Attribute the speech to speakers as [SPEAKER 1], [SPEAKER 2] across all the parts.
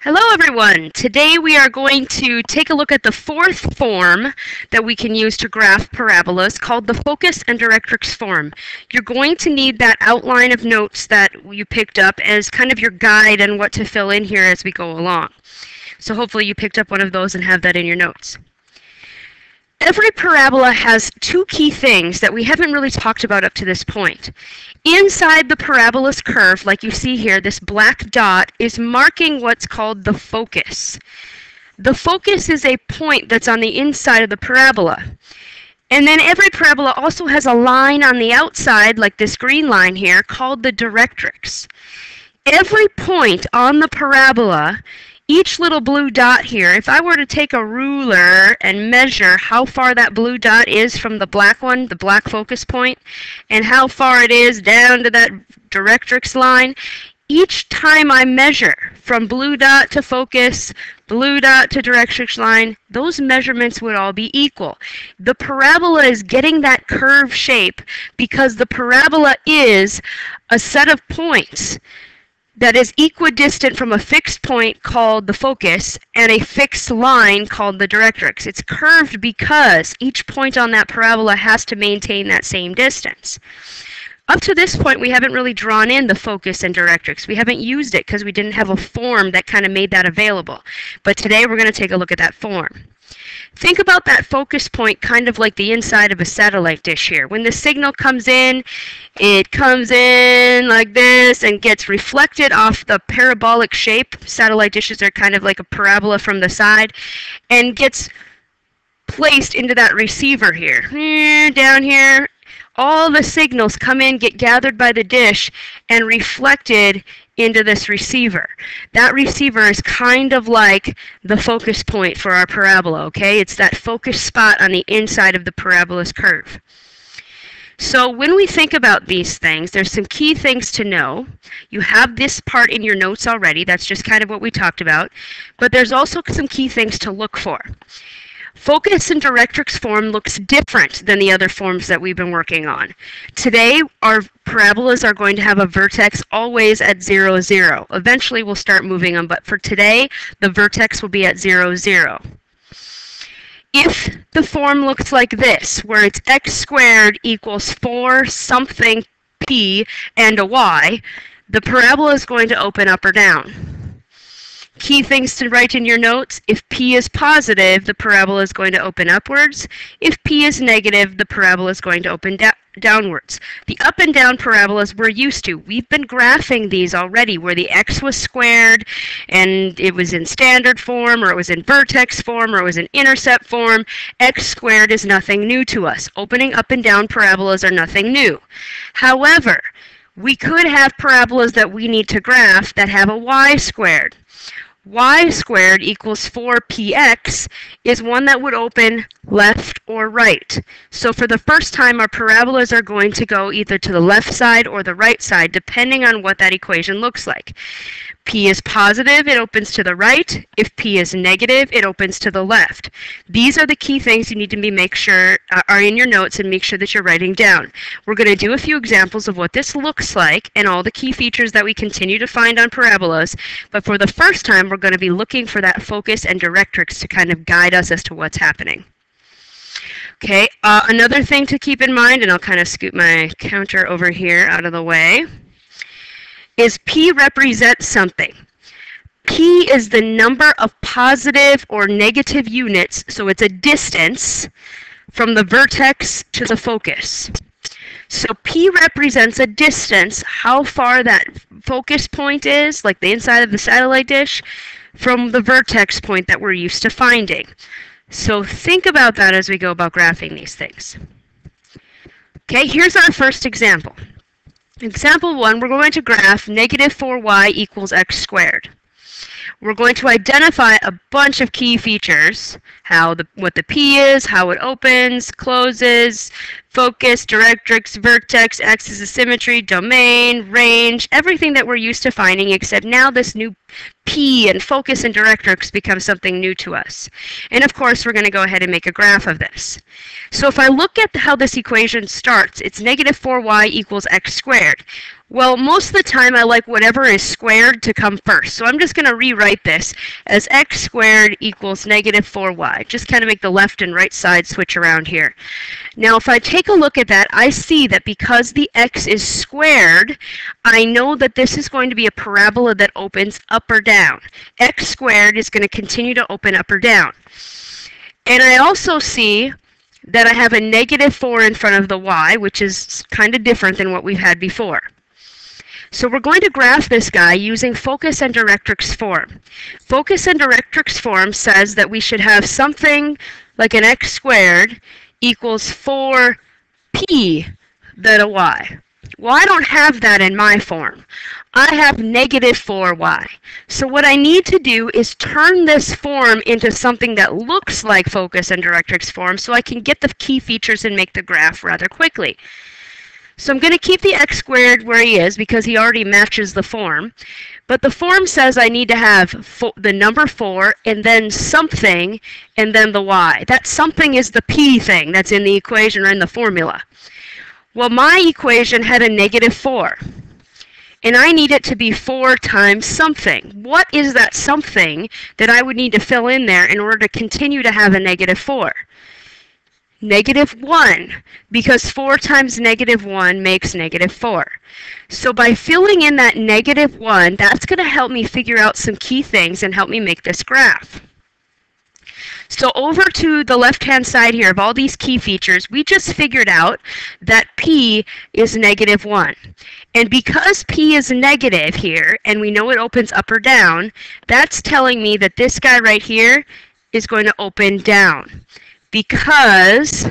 [SPEAKER 1] Hello everyone! Today we are going to take a look at the fourth form that we can use to graph parabolas called the focus and directrix form. You're going to need that outline of notes that you picked up as kind of your guide on what to fill in here as we go along. So hopefully you picked up one of those and have that in your notes. Every parabola has two key things that we haven't really talked about up to this point. Inside the parabola's curve, like you see here, this black dot is marking what's called the focus. The focus is a point that's on the inside of the parabola. And then every parabola also has a line on the outside, like this green line here, called the directrix. Every point on the parabola, each little blue dot here, if I were to take a ruler and measure how far that blue dot is from the black one, the black focus point, and how far it is down to that directrix line, each time I measure from blue dot to focus, blue dot to directrix line, those measurements would all be equal. The parabola is getting that curve shape because the parabola is a set of points that is equidistant from a fixed point called the focus and a fixed line called the directrix. It's curved because each point on that parabola has to maintain that same distance. Up to this point, we haven't really drawn in the focus and directrix. We haven't used it because we didn't have a form that kind of made that available. But today we're going to take a look at that form. Think about that focus point kind of like the inside of a satellite dish here. When the signal comes in, it comes in like this and gets reflected off the parabolic shape. Satellite dishes are kind of like a parabola from the side and gets placed into that receiver here. Down here, all the signals come in, get gathered by the dish, and reflected into this receiver. That receiver is kind of like the focus point for our parabola, okay? It's that focus spot on the inside of the parabola's curve. So when we think about these things, there's some key things to know. You have this part in your notes already. That's just kind of what we talked about. But there's also some key things to look for. Focus and directrix form looks different than the other forms that we've been working on. Today, our parabolas are going to have a vertex always at 0, 0. Eventually, we'll start moving them, but for today, the vertex will be at 0, 0. If the form looks like this, where it's x squared equals 4 something p and a y, the parabola is going to open up or down. Key things to write in your notes: if p is positive, the parabola is going to open upwards. If p is negative, the parabola is going to open downwards. The up and down parabolas we're used to. We've been graphing these already, where the x was squared and it was in standard form, or it was in vertex form, or it was in intercept form. X squared is nothing new to us. Opening up and down parabolas are nothing new. However, we could have parabolas that we need to graph that have a y squared. Y squared equals 4px is one that would open left or right. So for the first time, our parabolas are going to go either to the left side or the right side, depending on what that equation looks like. P is positive, it opens to the right. If P is negative, it opens to the left. These are the key things you need to make sure are in your notes and make sure that you're writing down. We're going to do a few examples of what this looks like and all the key features that we continue to find on parabolas. But for the first time, we're going to be looking for that focus and directrix to kind of guide us as to what's happening. Okay, another thing to keep in mind, and I'll kind of scoot my counter over here out of the way, is P represents something. P is the number of positive or negative units, so it's a distance from the vertex to the focus. So P represents a distance, how far that focus point is, like the inside of the satellite dish, from the vertex point that we're used to finding. So think about that as we go about graphing these things. Okay, here's our first example. Example 1, we're going to graph negative 4y equals x squared. We're going to identify a bunch of key features, what the P is, how it opens, closes, focus, directrix, vertex, axis of symmetry, domain, range, everything that we're used to finding, except now this new P and focus and directrix becomes something new to us. And of course, we're going to go ahead and make a graph of this. So if I look at how this equation starts, it's negative 4y equals x squared. Well, most of the time I like whatever is squared to come first. So I'm just going to rewrite this as x squared equals negative 4y. Just kind of make the left and right side switch around here. Now if I take a look at that, I see that because the x is squared, I know that this is going to be a parabola that opens up or down. X squared is going to continue to open up or down. And I also see that I have a negative 4 in front of the y, which is kind of different than what we've had before. So we're going to graph this guy using focus and directrix form. Focus and directrix form says that we should have something like an x squared equals 4p than a y. Well, I don't have that in my form. I have negative 4y. So what I need to do is turn this form into something that looks like focus and directrix form so I can get the key features and make the graph rather quickly. So I'm going to keep the x squared where he is because he already matches the form. But the form says I need to have the number 4 and then something and then the y. That something is the p thing that's in the equation or in the formula. Well, my equation had a negative 4. And I need it to be 4 times something. What is that something that I would need to fill in there in order to continue to have a negative 4? Negative 1, because 4 times negative 1 makes negative 4. So by filling in that negative 1, that's going to help me figure out some key things and help me make this graph. So over to the left-hand side here of all these key features, we just figured out that p is negative 1. And because p is negative here, and we know it opens up or down, that's telling me that this guy right here is going to open down, because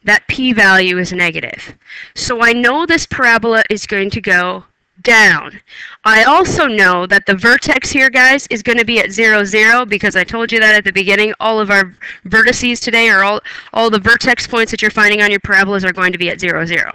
[SPEAKER 1] that p-value is negative. So I know this parabola is going to go down. I also know that the vertex here, guys, is going to be at 0, 0, because I told you that at the beginning. All of our vertices today, or all the vertex points that you're finding on your parabolas are going to be at 0, 0.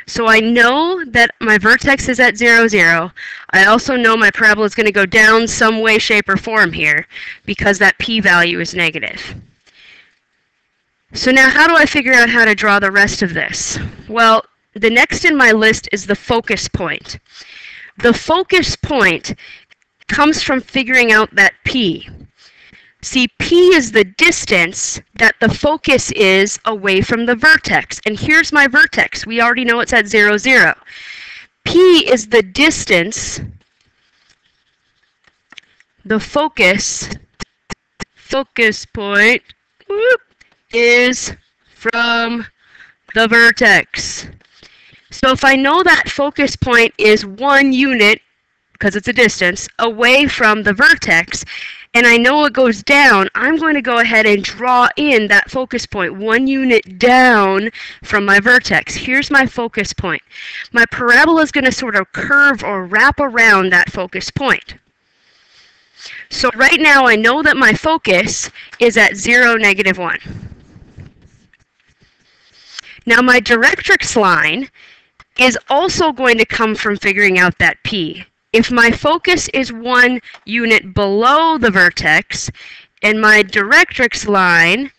[SPEAKER 1] So I know that my vertex is at 0, 0. I also know my parabola is going to go down some way, shape, or form here, because that p-value is negative. So now how do I figure out how to draw the rest of this? Well, the next in my list is the focus point. The focus point comes from figuring out that p. See, p is the distance that the focus is away from the vertex. And here's my vertex. We already know it's at 0, 0. P is the distance the focus point is from the vertex. So if I know that focus point is 1 unit, because it's a distance, away from the vertex, and I know it goes down, I'm going to go ahead and draw in that focus point 1 unit down from my vertex. Here's my focus point. My parabola is going to sort of curve or wrap around that focus point. So right now I know that my focus is at 0, negative 1. Now my directrix line is also going to come from figuring out that p. If my focus is 1 unit below the vertex, and my directrix line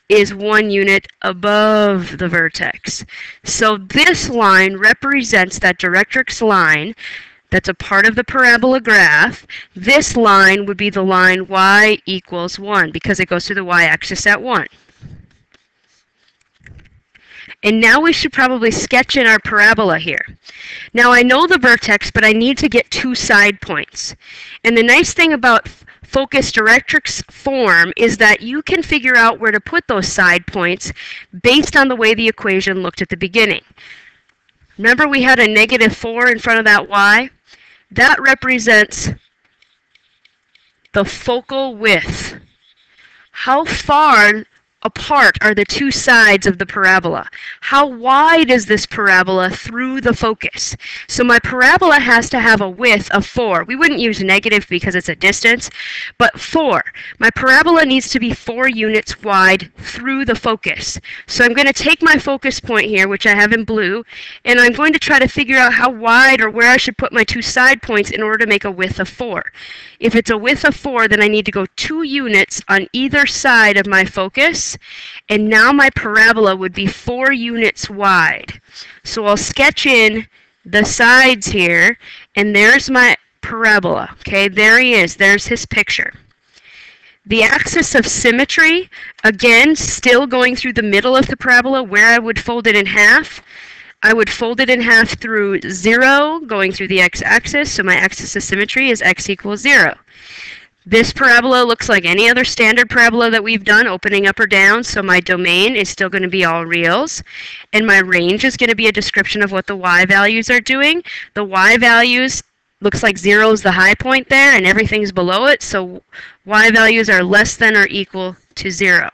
[SPEAKER 1] is 1 unit above the vertex. So this line represents that directrix line that's a part of the parabola graph. This line would be the line y equals 1, because it goes through the y-axis at 1. And now we should probably sketch in our parabola here. Now I know the vertex, but I need to get 2 side points. And the nice thing about focus directrix form is that you can figure out where to put those side points based on the way the equation looked at the beginning. Remember we had a negative 4 in front of that y? That represents the focal width. How far apart are the 2 sides of the parabola? How wide is this parabola through the focus? So my parabola has to have a width of 4. We wouldn't use negative because it's a distance, but 4. My parabola needs to be 4 units wide through the focus. So I'm going to take my focus point here, which I have in blue, and I'm going to try to figure out how wide or where I should put my 2 side points in order to make a width of 4. If it's a width of 4, then I need to go 2 units on either side of my focus, and now my parabola would be 4 units wide. So I'll sketch in the sides here, and there's my parabola. Okay, there he is. There's his picture. The axis of symmetry, again, still going through the middle of the parabola where I would fold it in half. I would fold it in half through 0, going through the x-axis, so my axis of symmetry is x equals 0. This parabola looks like any other standard parabola that we've done, opening up or down, so my domain is still going to be all reals, and my range is going to be a description of what the y values are doing. The y values looks like 0 is the high point there, and everything's below it, so y values are less than or equal to 0.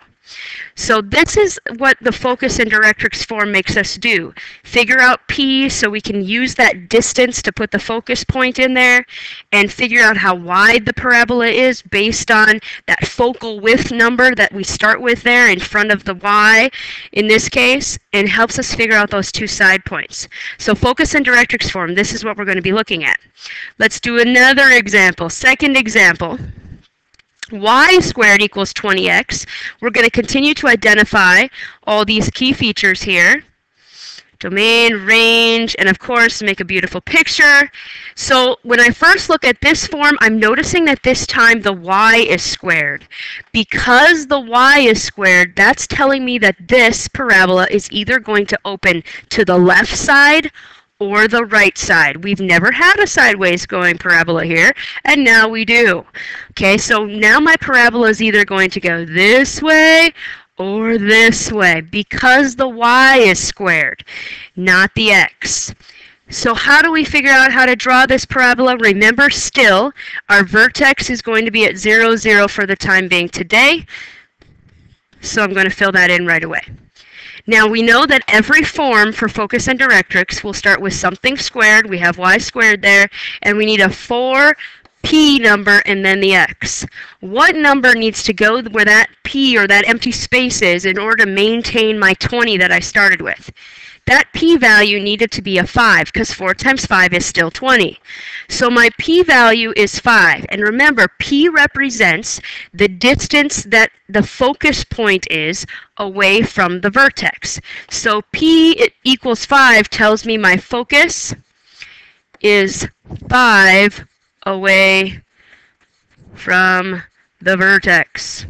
[SPEAKER 1] So this is what the focus and directrix form makes us do. Figure out P so we can use that distance to put the focus point in there, and figure out how wide the parabola is based on that focal width number that we start with there in front of the y in this case, and helps us figure out those two side points. So focus and directrix form, this is what we're going to be looking at. Let's do another example. Second example. Y squared equals 20x. We're going to continue to identify all these key features here. Domain, range, and of course make a beautiful picture. So when I first look at this form, I'm noticing that this time the y is squared. Because the y is squared, that's telling me that this parabola is either going to open to the left side or the right side. We've never had a sideways going parabola here, and now we do. Okay, so now my parabola is either going to go this way or this way because the y is squared, not the x. So how do we figure out how to draw this parabola? Remember still, our vertex is going to be at 0, 0 for the time being today, so I'm going to fill that in right away. Now we know that every form for focus and directrix will start with something squared. We have y squared there, and we need a 4p number and then the x. What number needs to go where that p or that empty space is in order to maintain my 20 that I started with? That p-value needed to be a 5 because 4 times 5 is still 20. So my p-value is 5. And remember, p represents the distance that the focus point is away from the vertex. So p equals 5 tells me my focus is 5 away from the vertex.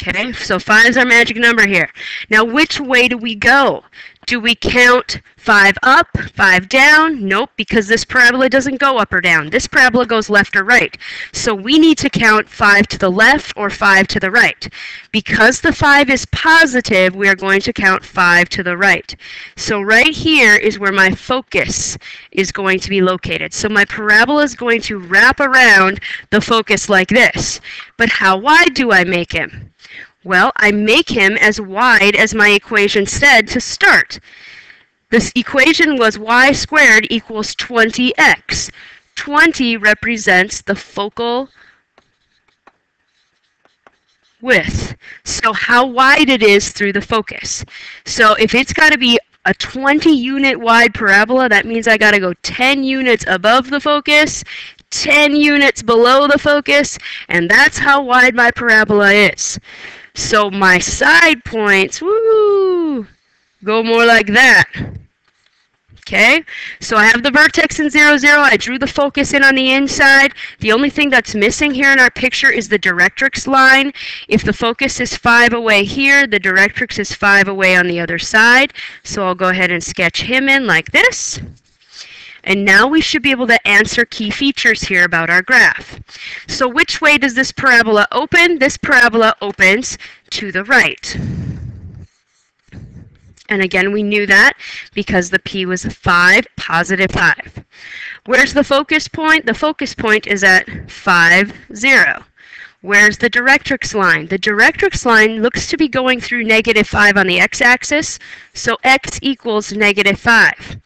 [SPEAKER 1] Okay, so 5 is our magic number here. Now, which way do we go? Do we count 5 up, 5 down? Nope, because this parabola doesn't go up or down. This parabola goes left or right. So we need to count 5 to the left or 5 to the right. Because the 5 is positive, we are going to count 5 to the right. So right here is where my focus is going to be located. So my parabola is going to wrap around the focus like this. But how wide do I make him? Well, I make him as wide as my equation said to start. This equation was y squared equals 20x. 20 represents the focal width. So how wide it is through the focus. So if it's got to be a 20 unit wide parabola, that means I got to go 10 units above the focus, 10 units below the focus, and that's how wide my parabola is. So my side points, woo, go more like that. Okay, so I have the vertex in 0, 0. I drew the focus in on the inside. The only thing that's missing here in our picture is the directrix line. If the focus is 5 away here, the directrix is 5 away on the other side. So I'll go ahead and sketch him in like this. And now we should be able to answer key features here about our graph. So which way does this parabola open? This parabola opens to the right. And again, we knew that because the p was 5, positive 5. Where's the focus point? The focus point is at 5, 0. Where's the directrix line? The directrix line looks to be going through negative 5 on the x-axis, so x equals negative 5.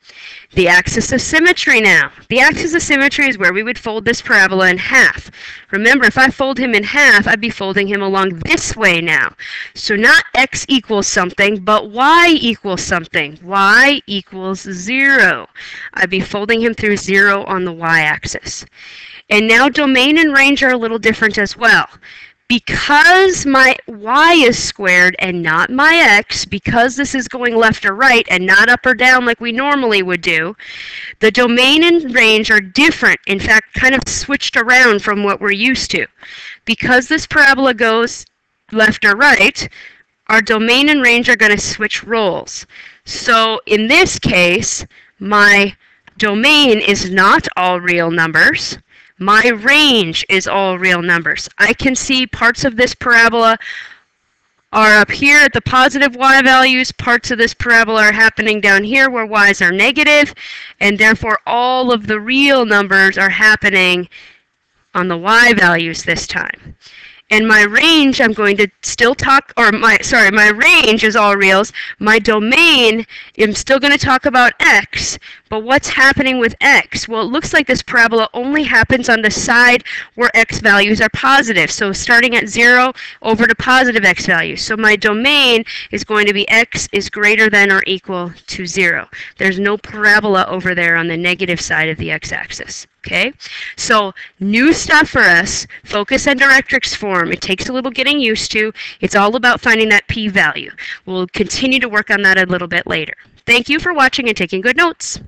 [SPEAKER 1] The axis of symmetry now. The axis of symmetry is where we would fold this parabola in half. Remember, if I fold him in half, I'd be folding him along this way now. So not x equals something, but y equals something. Y equals 0. I'd be folding him through 0 on the y-axis. And now domain and range are a little different as well. Because my y is squared and not my x, because this is going left or right and not up or down like we normally would do, the domain and range are different, in fact, kind of switched around from what we're used to. Because this parabola goes left or right, our domain and range are going to switch roles. So in this case, my domain is not all real numbers. My range is all real numbers. I can see parts of this parabola are up here at the positive y values. Parts of this parabola are happening down here where y's are negative, and therefore all of the real numbers are happening on the y values this time. And my range, I'm going to still talk, or my range is all reals. My domain, I'm still going to talk about x, but what's happening with x? Well, it looks like this parabola only happens on the side where x values are positive. So starting at 0 over to positive x values. So my domain is going to be x is greater than or equal to 0. There's no parabola over there on the negative side of the x-axis. Okay, so new stuff for us, focus and directrix form. It takes a little getting used to. It's all about finding that p-value. We'll continue to work on that a little bit later. Thank you for watching and taking good notes.